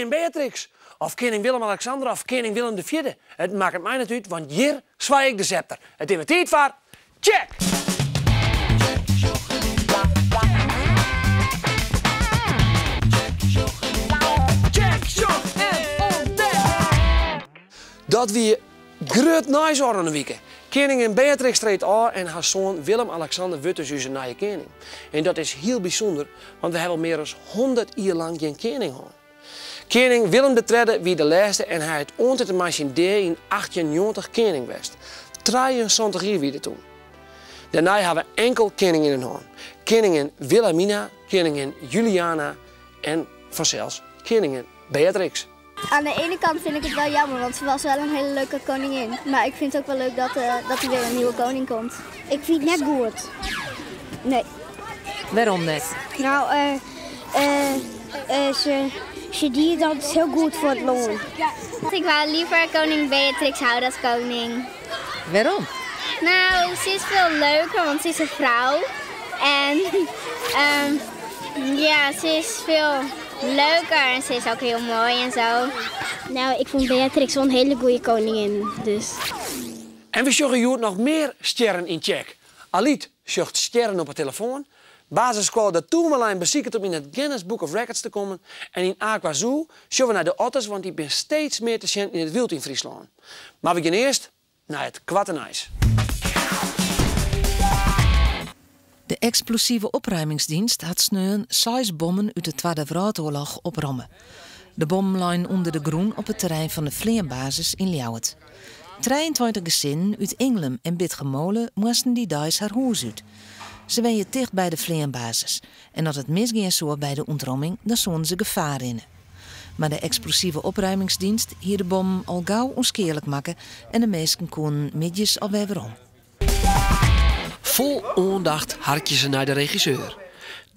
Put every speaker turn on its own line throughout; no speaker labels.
koningin Beatrix. Of koning Willem-Alexander of koning Willem IV. Het maakt het mij niet uit, want hier zwaai ik de scepter. Het is mijn tijd voor... Check! Dat wie groot nice aan de week. Koningin Beatrix treedt aan en haar zoon Willem-Alexander wordt dus onze nieuwe koning. En dat is heel bijzonder, want we hebben al meer dan 100 jaar lang geen koning gehad. Koning Willem III wie de laatste en hij het onder de machine in 1890 koning geweest. 73 jaar wie toen. Daarna hebben we enkel koninginnen gehad. Koningin Wilhelmina, koningin Juliana en vanzelfs koningin Beatrix.
Aan de ene kant vind ik het wel jammer, want ze was wel een hele leuke koningin. Maar ik vind het ook wel leuk dat er weer een nieuwe koning komt. Ik vind het net goed. Nee.
Waarom net?
Nou, ze die dat is heel goed voor het longen. Ik wou liever koning Beatrix houden als koning.
Waarom?
Nou, ze is veel leuker, want ze is een vrouw. En ja, ze is veel leuker en ze is ook heel mooi en zo. Nou, ik vond Beatrix wel een hele goede koningin, dus.
En we zoeken hier nog meer sterren in check. Aliet zocht sterren op haar telefoon. Basisschool de Tourmalijn beziekt om in het Guinness Book of Records te komen. En in Aqua Zoo zoeken we naar de otters, want die zijn steeds meer te zien in het wild in Friesland. Maar we gaan eerst naar het Kwattenijs.
De explosieve opruimingsdienst had sneun 6 bommen uit de Tweede Wereldoorlog oprammen. De bom lagen onder de groen op het terrein van de Vleerbasis in Ljouwert. 23 gezinnen uit Englem en Bitgemolen moesten die dags haar huis uit. Ze waren dicht bij de Vleerbasis en als het misging zo bij de ontromming, dan zonden ze gevaar in. Maar de explosieve opruimingsdienst hier de bom al gauw onschierlijk maken en de meesten konden midjes alweer weer om.
Vol aandacht harkje ze naar de regisseur.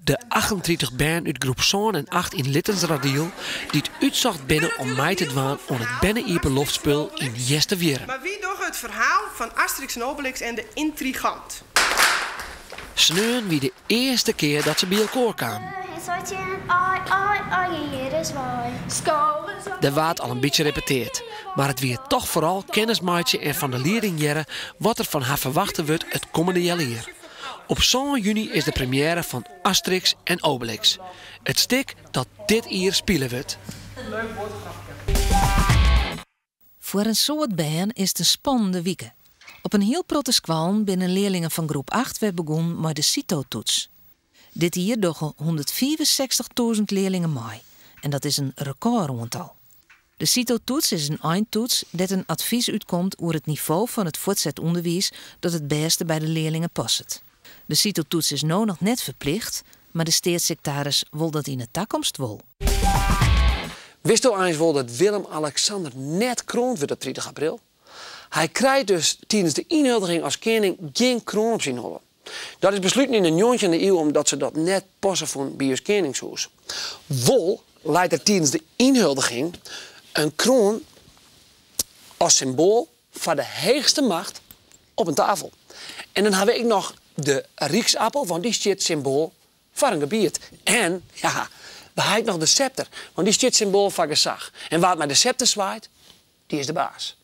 De 38 band uit groep 7 en 8 in Littensradiel die het uitzocht binnen om mij te dwaan aan het binnen-iepen loftspul in Jeste Wieren.
Maar wie doch het verhaal van Asterix en Obelix en de intrigant?
Sneun wie de eerste keer dat ze bij elkaar kwamen. Er waard al een beetje repeteerd, maar het weer toch vooral kennismaatje en van de leerling jaren wat er van haar verwachten wordt het komende jaar hier. Op 7 juni is de première van Asterix en Obelix. Het stuk dat dit jaar spelen wordt.
Leuk woordgrapje.
Voor een soort band is het een spannende week. Op een heel proteskwalm binnen leerlingen van groep 8 werd begonnen met de CITO-toets. Dit jaar doggen 164.000 leerlingen mee. En dat is een recordaantal. De CITO-toets is een eindtoets dat een advies uitkomt over het niveau van het voortgezet onderwijs dat het beste bij de leerlingen past. De CITO-toets is nu nog net verplicht, maar de staatssecretaris wil dat in de toekomst wel.
Wist u eens wel dat Willem-Alexander net kroond wordt op 30 april? Hij krijgt dus tijdens de inhuldiging als koning geen kroon op zijn hoofd. Dat is besloten in de 19e eeuw omdat ze dat net passen voor bij het koningshuis. Wol leidt er tijdens de inhuldiging een kroon als symbool van de hoogste macht op een tafel. En dan heb ik nog de rieksappel, want die staat symbool van een gebied. En ja, we hebben nog de scepter, want die staat symbool van gezag. En waar het met de scepter zwaait, die is de baas.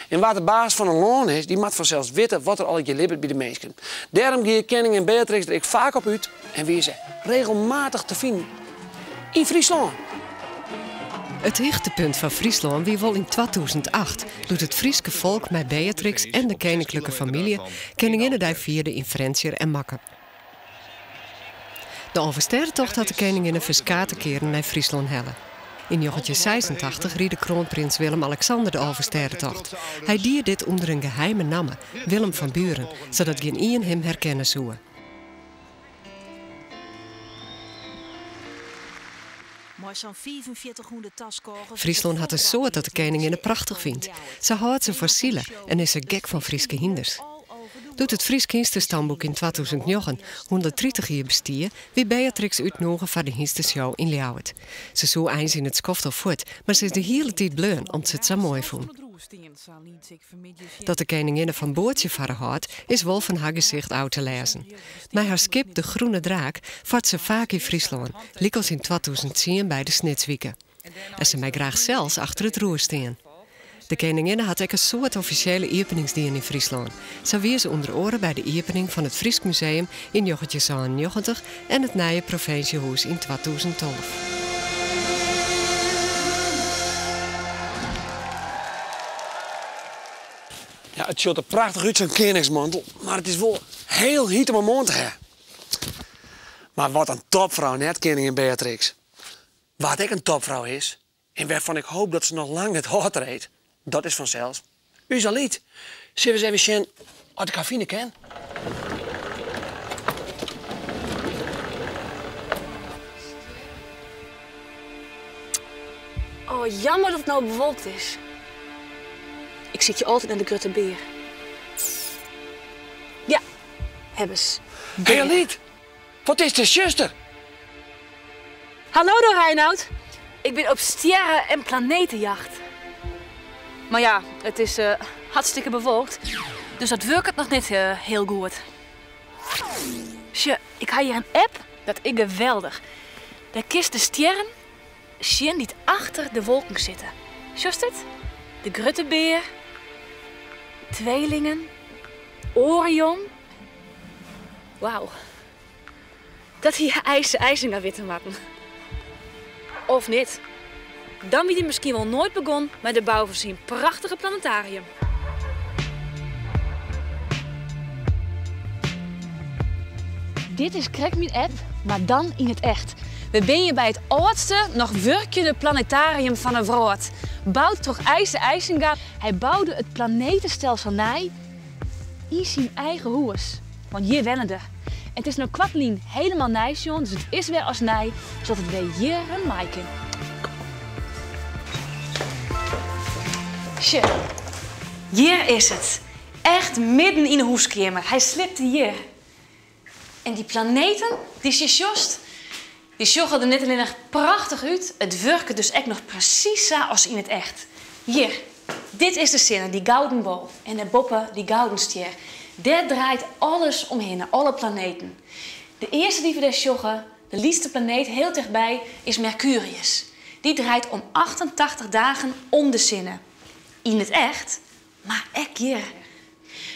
En waar de baas van een loon is, die moet vanzelfs weten wat er al gelibbert bij de mensen. Daarom ga je koningin Beatrix er vaak op uit en wie ze regelmatig te vinden in Friesland.
Het hoogtepunt van Friesland wie wel in 2008 doet het Frieske volk met Beatrix en de koninklijke familie koninginnedij vierden in Frentier en Makke. De oversterrentocht had de koninginnen verskate keren naar Friesland hellen. In 1986 ried de kroonprins Willem-Alexander de oversterrentocht. Hij dier dit onder een geheime naam, Willem van Buren, zodat geen ien hem herkennen zou. Friesland had een soort dat de koningin prachtig vindt. Ze houdt ze voor zielen en is ze gek van Frieske hinders. Doet het Fries Hinsterstamboek in 2009 130 jaar bestier, wie Beatrix uitnodigen voor de Hinstershow in Ljouwert. Ze zou eens in het skoftel voort, maar ze is de hele tijd bleun omdat ze het zo mooi vond. Dat de koningin van Boortje varen houdt, is wel van haar gezicht uit te lezen. Maar haar skip De Groene Draak vaart ze vaak in Friesland, liek als in 2010 bij de Snitswieken. En ze mij graag zelfs achter het roer staan. De koningin had ook een soort officiële openingsdien in Friesland. Zo weer ze onder oren bij de opening van het Fries Museum in 1990 en het nieuwe provinciehuis in 2012.
Ja, het ziet er prachtig uit, zo'n koningsmantel, maar het is wel heel heet om een mond te hebben. Maar wat een topvrouw, net koningin Beatrix. Wat ik een topvrouw is, en waarvan ik hoop dat ze nog lang het hart reed, dat is vanzelf. U zal niet. Zullen we eens even zien uit de cafine ken?
Oh, jammer dat het nou bewolkt is. Ik zit je altijd naar de Grutte Beer. Ja, hebben ze.
Heel niet. Wat is de zuster?
Hallo door Reinoud. Ik ben op sterren- en planetenjacht. Maar ja, het is hartstikke bewolkt. Dus dat werkt het nog niet heel goed. Tje, ik had hier een app, dat is geweldig. Daar kist de sterren zien die achter de wolken zitten. Just het? De Grutte Beer, tweelingen, Orion. Wauw. Dat hier IJzinga weer te maken. Of niet. Dan wie die misschien wel nooit begon met de bouw van zijn prachtige planetarium. Dit is Krekmin app, maar dan in het echt. We ben je bij het oudste, nog werkende planetarium van de wereld. Bouwd door IJzinga. Hij bouwde het planetenstelsel nij in zijn eigen huis. Want hier wennen er. En het is nou kwartlien helemaal nij, John, dus het is weer als nij, zodat het weer hier een maaien. Tje, hier is het. Echt midden in de hoeskamer. Hij slipte hier. En die planeten, die zie je just, die zorgen er net alleen nog prachtig uit. Het werkt dus echt nog precies zo als in het echt. Hier, dit is de zinne, die gouden bol. En daarboven die gouden ster. Daar draait alles omheen, alle planeten. De eerste die we daar zorgen, de liefste planeet heel dichtbij, is Mercurius. Die draait om 88 dagen om de zinne. In het echt, maar echt hier.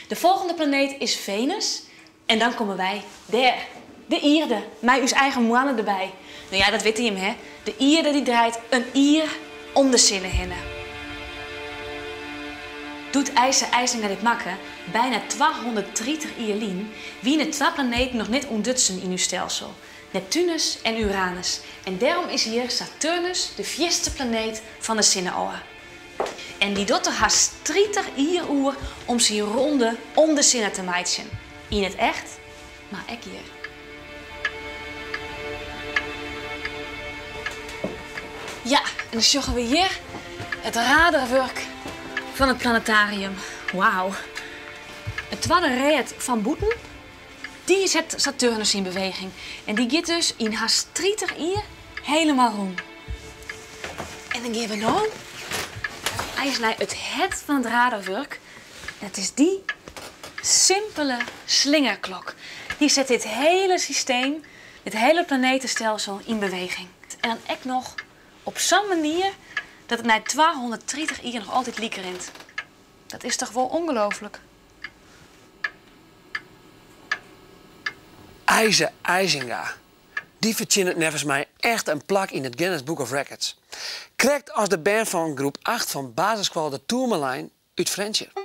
De volgende planeet is Venus. En dan komen wij daar. De Ierde, met uw eigen moanne erbij. Nou ja, dat weet je hem, hè. De Ierde die draait een ier om de zinne heen. Doet IJzinga dit makken, bijna 230 jaar lang, wienen twee planeten nog niet ontdutsen in uw stelsel. Neptunus en Uranus. En daarom is hier Saturnus de vierste planeet van de zinneoor. En die doet er haast 30 jaar om zijn ronde om de zinne te maken. In het echt, maar ook hier. Ja, en dan zorgen we hier het radarwerk van het planetarium. Wauw. Het tweede reet van Boeten, die zet Saturnus in beweging. En die gaat dus in haast 30 jaar helemaal rond. En dan gaan we nou eigenlijk het van het radarwerk. En het is die simpele slingerklok. Die zet dit hele systeem, dit hele planetenstelsel in beweging. En dan echt nog op zo'n manier dat het na 230 jaar nog altijd liek rent. Dat is toch wel ongelooflijk?
IJzinga. Die verdient het nevens mij echt een plak in het Guinness Book of Records. Krijgt als de band van groep 8 van basisschool de Tourmaline uit Friendship.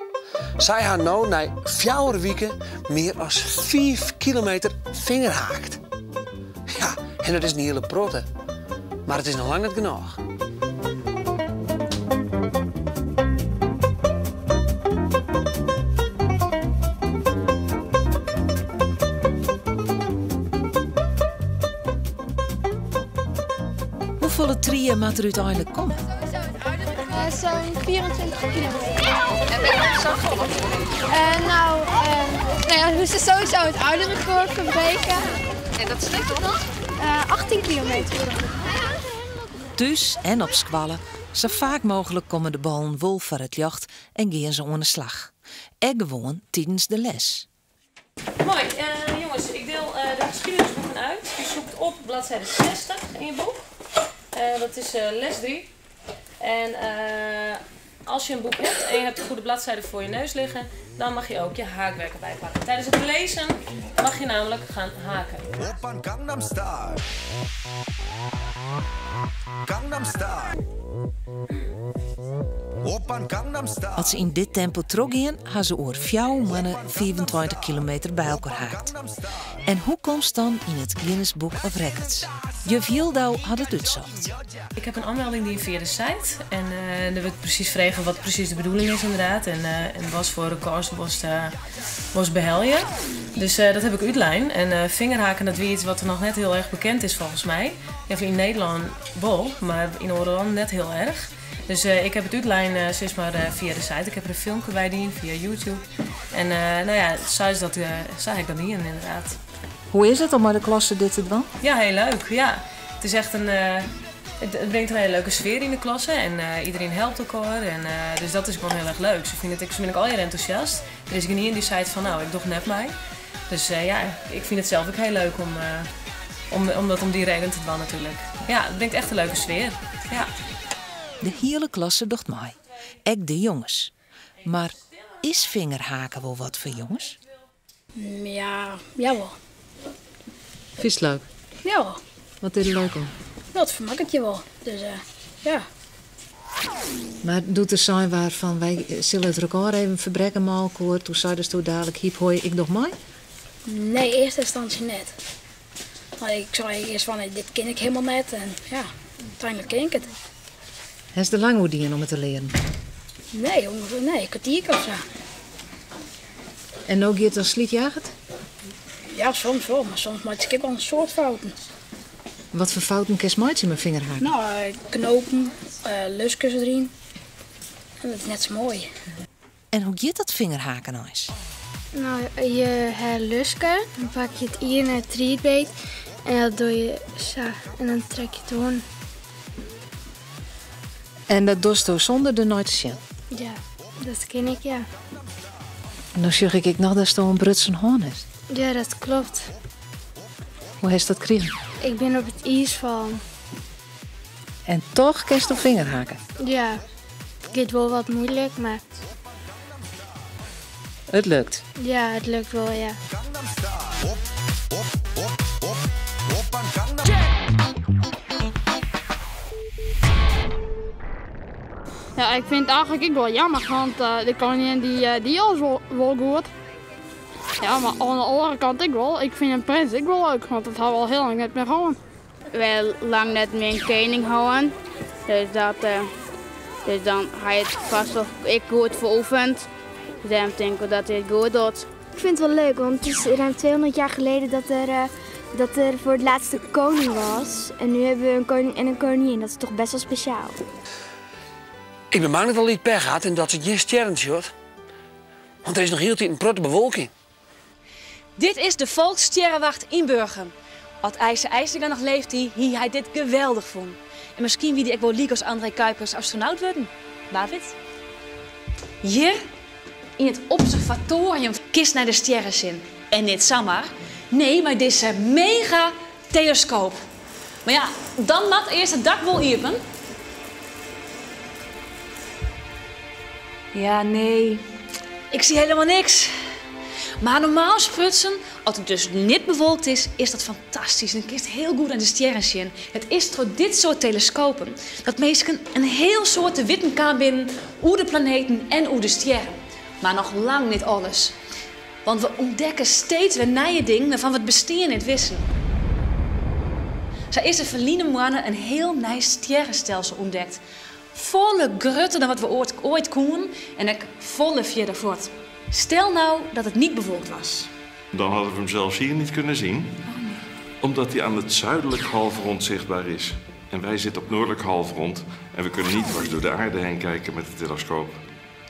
Zij haar nou na 4 weken meer dan 5 kilometer vingerhaakt. Ja, en dat is een hele protte. Maar het is nog lang niet genoeg.
Hoeveel trieën moet er uiteindelijk komen?
Zo'n 24 kilometer.
En ben je op zak gevallen?
We moesten sowieso het oude record verbreken.
En dat is leuk toch?
18 kilometer.
Thuis en op squallen, zo vaak mogelijk komen de ballen wol voor het jacht en gaan ze aan de slag. En gewoon tijdens de les.
Mooi, jongens, ik deel de geschiedenisboeken uit. Je zoekt op bladzijde 60 in je boek.
Dat is les 3. En als je een boek hebt en je hebt de goede bladzijden voor je neus liggen, dan mag je ook je haakwerk erbij pakken. Tijdens het lezen mag je namelijk gaan haken.
Als ze in dit tempo teruggaan, gaan ze over 4 maanden 24 kilometer bij elkaar haakt. En hoe komt ze dan in het Guinness Book of Records? Juf Hildau had het uitzocht.
Ik heb een aanmelding die via de site. En daar werd precies vragen wat precies de bedoeling is inderdaad. En was voor records was beheljen. Dus dat heb ik uitlijn. En vingerhaken, dat weer iets wat er nog net heel erg bekend is volgens mij. Even in Nederland wel, maar in Oorland net heel erg. Dus ik heb het uitlijn steeds maar via de site. Ik heb er een filmpje bij die via YouTube. En nou ja, zag ik dan niet in inderdaad.
Hoe is het om bij de klasse dit te doen?
Ja, heel leuk. Ja. Het is echt het brengt een hele leuke sfeer in de klasse en iedereen helpt elkaar. En, dus dat is gewoon heel erg leuk. Ze vind ik al heel enthousiast. Er is niet in die site van nou, ik doe net mij. Dus ja, ik vind het zelf ook heel leuk om die reden te doen natuurlijk. Ja, het brengt echt een leuke sfeer. Ja.
De hele klasse docht mij. Ek de jongens. Maar is vingerhaken wel wat voor jongens?
Ja, jawel.
Vind je het leuk?
Jawel.
Wat is er leuk om?
Dat vermakkelijk je wel. Dus ja.
Maar doet er zijn waarvan wij zullen het record even verbreken malkoor. Toen zei dus dadelijk hiep hoi ik nog mij?
Nee, in eerste instantie net. Maar ik zei eerst van dit ken ik helemaal net en ja, uiteindelijk ken ik het.
Is de lang hoe die om het te leren?
Nee, ongeveer nee, een kwartier of zo.
En nou gaat het als slietjager?
Ja, soms wel, maar soms maak ik wel een soort fouten.
Wat voor fouten kan je maken met vingerhaken?
Nou, knopen, lusjes erin. En dat is net zo mooi.
En hoe gaat dat vingerhaken nou eens?
Nou, je hebt lusken, dan pak je het hier naar het rietbeet en dat doe je zo en dan trek je het gewoon.
En dat doe je zonder de nooit te zien?
Ja, dat ken ik, ja.
En dan zeg ik nog dat je een brutsen hoorn is.
Ja, dat klopt.
Hoe heeft dat gekregen?
Ik ben op het ijs van.
En toch kun je op vingerhaken?
Ja, het gaat wel wat moeilijk, maar
Het lukt.
ja, het lukt wel, ja.
Ja, ik vind het eigenlijk ook wel jammer, want de koningin die is wel goed. Ja, maar aan de andere kant ik wel. Ik vind een prins ook wel leuk, want het had wel heel lang net meer gewoon.
Wel lang net meer een koning houden. Dus dan ga je het vast wel ik goed veroefend. Dus dan denk ik dat hij het goed doet.
Ik vind het wel leuk, want het is ruim 200 jaar geleden dat er voor het laatste koning was. En nu hebben we een koning en een koningin. Dat is toch best wel speciaal.
Ik ben bang dat het al iets per gaat en dat ze geen sterren short. Want er is nog heel tijd een protte bewolking.
Dit is de Volkssterrenwacht in Burgum. Als IJsselga nog leeft, hij dit geweldig vond. En misschien wie die ook wel liek als André Kuipers astronaut worden. David? Hier, in het observatorium, kist naar de sterren zien. En niet zomaar. Nee, maar deze mega telescoop. Maar ja, dan moet eerst het dak wel open. Ja, nee. Ik zie helemaal niks. Maar normaal sprutsen, als het dus niet bewolkt is dat fantastisch. En dan kun je heel goed aan de sterren zien. Het is door dit soort telescopen dat mensen een heel soort te witten kan binnen hoe de planeten en hoe de sterren. Maar nog lang niet alles. Want we ontdekken steeds weer nieuwe dingen waarvan we het bestaan niet wisten. Zo is er verleden maanden een heel nieuw sterrenstelsel ontdekt. Volle grutter dan wat we ooit konden en ook volle verder voort. Stel nou dat het niet bewolkt was.
Dan hadden we hem zelfs hier niet kunnen zien. Omdat hij aan het zuidelijk halfrond zichtbaar is. En wij zitten op noordelijk halfrond. En we kunnen niet dwars door de aarde heen kijken met de telescoop.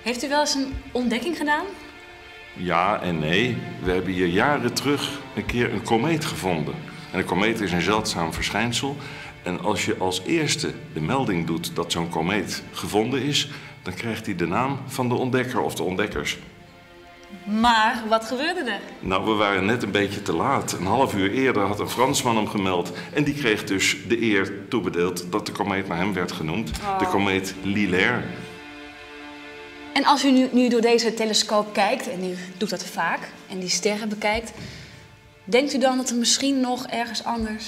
Heeft u wel eens een ontdekking gedaan?
Ja en nee. We hebben hier jaren terug een keer een komeet gevonden. En een komeet is een zeldzaam verschijnsel. En als je als eerste de melding doet dat zo'n komeet gevonden is, dan krijgt hij de naam van de ontdekker of de ontdekkers.
Maar wat gebeurde er?
Nou, we waren net een beetje te laat. Een half uur eerder had een Fransman hem gemeld. En die kreeg dus de eer toebedeeld dat de komeet naar hem werd genoemd. De komeet Lilaire.
En als u nu door deze telescoop kijkt, en u doet dat vaak, en die sterren bekijkt, denkt u dan dat er misschien nog ergens anders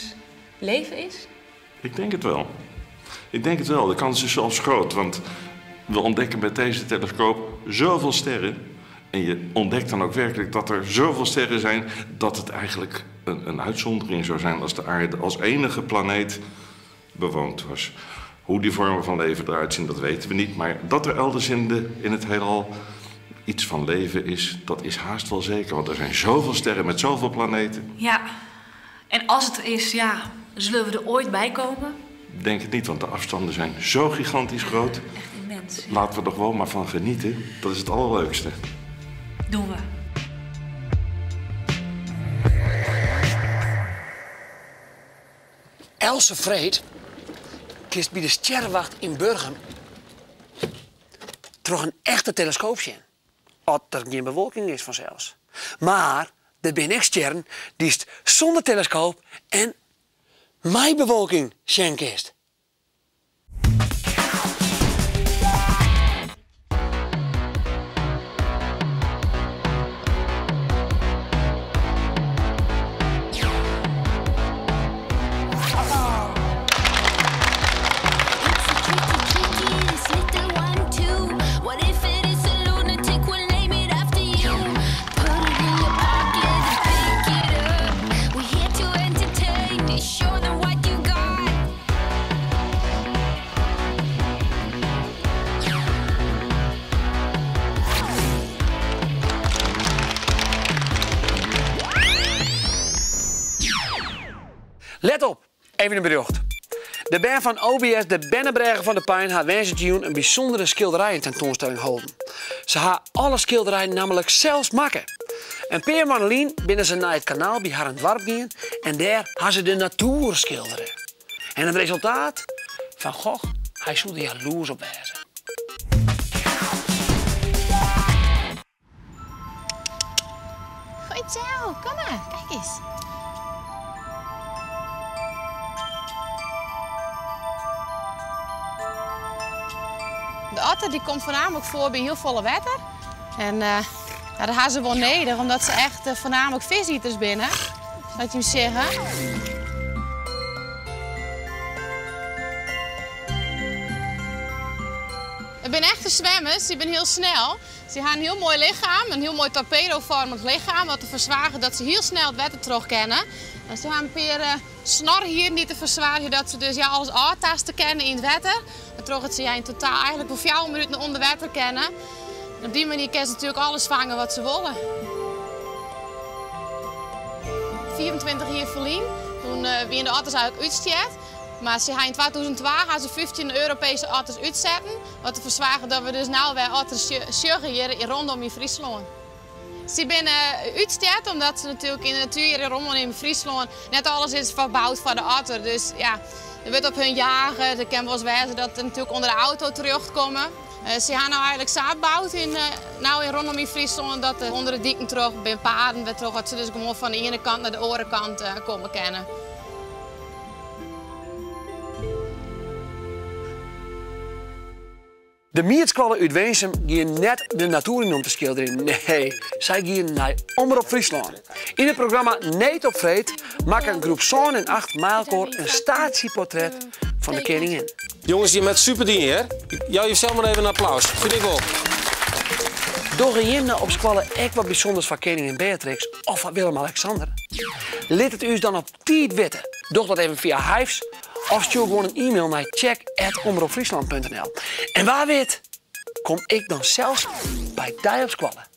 leven is?
Ik denk het wel. Ik denk het wel. De kans is zelfs groot. Want we ontdekken met deze telescoop zoveel sterren. En je ontdekt dan ook werkelijk dat er zoveel sterren zijn dat het eigenlijk een uitzondering zou zijn als de aarde als enige planeet bewoond was. Hoe die vormen van leven eruit zien, dat weten we niet. Maar dat er elders in het heelal iets van leven is, dat is haast wel zeker. Want er zijn zoveel sterren met zoveel planeten.
Ja, en als het er is, ja, zullen we er ooit bij komen?
Ik denk het niet, want de afstanden zijn zo gigantisch groot.
Echt immens. Ja.
Laten we er gewoon maar van genieten. Dat is het allerleukste.
Doen we.
Else Vreed kiest bij de sterrenwacht in Burgum toch een echte telescoop zien. Als er geen bewolking is vanzelfs. Maar er zijn echt sterren die zonder telescoop en mijn bewolking zien kist. Let op, even een bericht. De band van OBS, de Bennebreggen van de Pijn, haar Wensentjoen een bijzondere schilderijen tentoonstelling houden. Ze gaan alle schilderijen namelijk zelfs maken. En Peer en Marlien binnen ze naar het kanaal bij haar in het dorp gaan en daar gaan ze de natuur schilderen. En het resultaat? Van Gogh, hij zou er jaloers op wezen.
Goed zo, kom maar, kijk eens. De otter die komt voornamelijk voor bij heel volle water. En ja, dat hebben ze wel nodig, omdat ze echt voornamelijk viseters binnen. Laat je hem zeggen. Het zijn echte zwemmers, die zijn heel snel. Ze hebben een heel mooi lichaam, een heel mooi torpedovormig lichaam, wat te verzwagen dat ze heel snel het water terug kennen. En ze hebben een paar snor hier niet te verzwagen dat ze dus ja, alles aantasten kennen in het water. Dan terug ze in totaal eigenlijk voor 4 minuten onder water kennen. En op die manier kunnen ze natuurlijk alles vangen wat ze willen. 24 jaar verlien, toen wie de otters eigenlijk uitstijgt. Maar ze gaan in 2012 gaan ze 15 Europese otters uitzetten. Wat te verzwagen dat we dus nou weer otters sjuggen hier rondom in Friesland. Ze zijn uitgesteld omdat ze natuurlijk in de natuur rondom in Friesland net alles is verbouwd voor de otter. Dus ja, er wordt op hun jagen. Er kan wel eens wezen dat ze natuurlijk onder de auto terugkomen. Ze gaan nou eigenlijk zaadbouwd in rondom in Friesland dat onder de dieken terug bij paarden weer terug, dat ze dus gewoon van de ene kant naar de andere kant komen kennen.
De mierskwallen uit Weensum gaan net de natuur in om te schilderen. Nee, zij gaan naar Omroep Friesland. In het programma Neet op Vreed maken een groep zoon en 8 maalkoor een statieportret van de koningin.
Jongens, je met superdien, hè? Jou jezelf maar even een applaus. Vind ik wel.
Door een op squallen ook wat bijzonders van koningin Beatrix of van Willem-Alexander. Laat het u dan op tijd weten. Doe dat even via Hives of stuur gewoon een e-mail naar check@omroepfriesland.nl. En waar weet, kom ik dan zelfs bij die op squallen.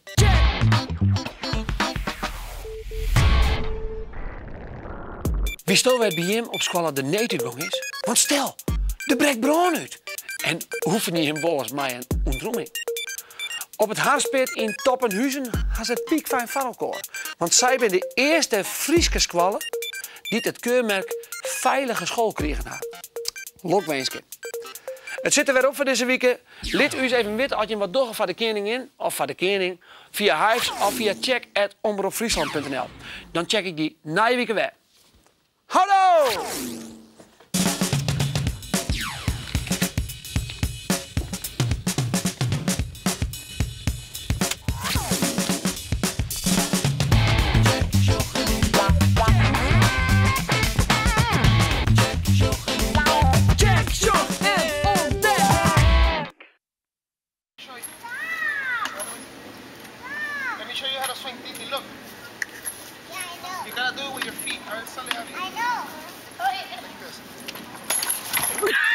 Wie stel bij hem op squallen de neetuitgang is? Want stel, de breekt brood uit. En hoeven niet in bolles mij een ontroeming. Op het Harspit in Toppenhuizen had ze het piekfijn van elkaar. Want zij zijn de eerste Frieske squallen die het keurmerk Veilige School kregen. Lokweenske. Het zit er weer op voor deze week. Laat u eens even weten als je wat doet van de koningin of van de koning via Hives of via check@omroepfriesland.nl. Dan check ik die na je week weer. Hallo!
You gotta do it with your feet. All right, Sully, I know. Like this.